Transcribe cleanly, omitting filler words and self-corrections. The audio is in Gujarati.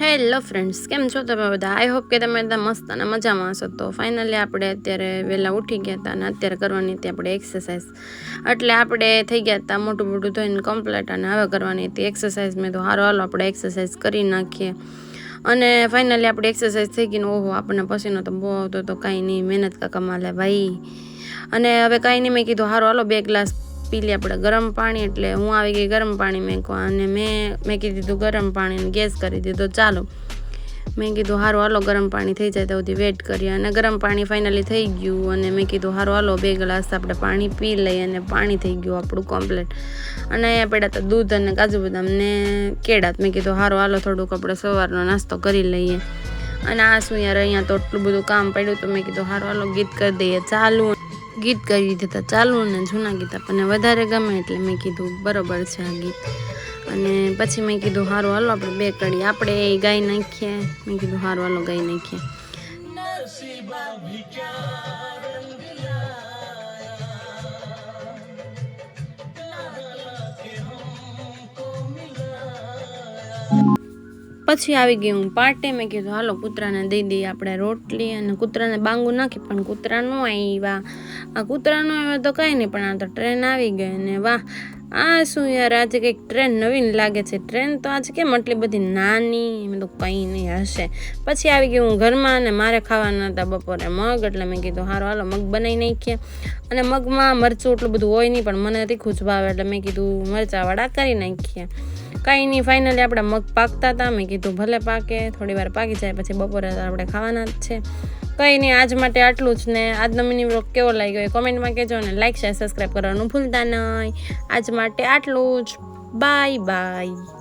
હેલો ફ્રેન્ડ્સ, કેમ છો તમે બધા? આઈ હોપ કે તમે બધા મસ્ત અને મજામાં હશો. તો ફાઇનલી આપણે અત્યારે વહેલા ઉઠી ગયા હતા અને અત્યારે કરવાની હતી આપણે એક્સરસાઇઝ. એટલે આપણે થઈ ગયા હતા મોટું મોટું ધોઈને કમ્પ્લીટ અને હવે કરવાની હતી એક્સરસાઇઝ. મેં તો હાલો આપણે એક્સરસાઇઝ કરી નાખીએ. અને ફાઇનલી આપણી એક્સરસાઇઝ થઈ ગઈ ને ઓહો આપણને પસીનો તો બહુ આવતો તો કાંઈ નહીં, મહેનત કાકા માલે ભાઈ. અને હવે કાંઈ નહીં, મેં કીધું હાલો 2 ગ્લાસ પી લે આપણે ગરમ પાણી. એટલે હું આવી ગઈ ગરમ પાણી મેંકવા અને મેં કીધું ગરમ પાણીને ગેસ કરી દીધો ચાલો. મેં કીધું હાલો ગરમ પાણી થઈ જાય તો સુધી વેઇટ કરીએ. અને ગરમ પાણી ફાઇનલી થઈ ગયું અને મેં કીધું હાલો 2 ગ્લાસ આપણે પાણી પી લઈએ. અને પાણી થઈ ગયું આપણું કમ્પ્લીટ. અને અહીંયા પડ્યા હતા દૂધ અને કાજુ બદામ ને કેળા. મેં કીધું હાલો થોડુંક આપણે સવારનો નાસ્તો કરી લઈએ. અને આ શું યાર, અહીંયા તો એટલું બધું કામ પડ્યું તો મેં કીધું હાલો ગીત કરી દઈએ ચાલુ. ગીત કરી દીધા ચાલુ ને જૂના ગીત આપણને વધારે ગમે એટલે મેં કીધું બરોબર છે આ ગીત. અને પછી મેં કીધું હાલો આપણે 2 કડી આપણે ગાઈ નાખીએ. મેં કીધું હાલો ગાઈ નાખીએ. પછી આવી ગઈ હું પાટે. મેં કીધું હાલો કૂતરાને દઈ દઈએ આપણે રોટલી. અને કૂતરાને બાંગું નાખી પણ કૂતરા ન આવ્યા. આ કૂતરા ન આવ્યા તો કાંઈ નહીં, પણ આ તો ટ્રેન આવી ગઈ. અને વાહ, આ શું યાર, આજે કંઈક ટ્રેન નવીન લાગે છે. ટ્રેન તો આજે કેમ આટલી બધી નાની? મેં તો કંઈ નહીં હશે. પછી આવી ગઈ હું ઘરમાં અને મારે ખાવાના હતા બપોરે મગ. એટલે મેં કીધું હાલો મગ બનાવી નાખીએ. અને મગમાં મરચું એટલું બધું હોય નહીં, પણ મને તીખું જ ભાવે એટલે મેં કીધું મરચાંવાળા કરી નાખીએ. કાંઈ નહીં, ફાઇનલી આપણે મગ પાકતા હતા. મેં કીધું ભલે પાકે, થોડી વાર પાકી જાય પછી બપોરે આપણે ખાવાના જ છે. કંઈ નહીં, આજ માટે આટલું જ ને. આજનો મિની વ્લોગ કેવો લાગ્યો એ કોમેન્ટમાં કહેજો. અને લાઇક શેર સબસ્ક્રાઈબ કરવાનું ભૂલતા નહીં. આજ માટે આટલું જ. Bye bye.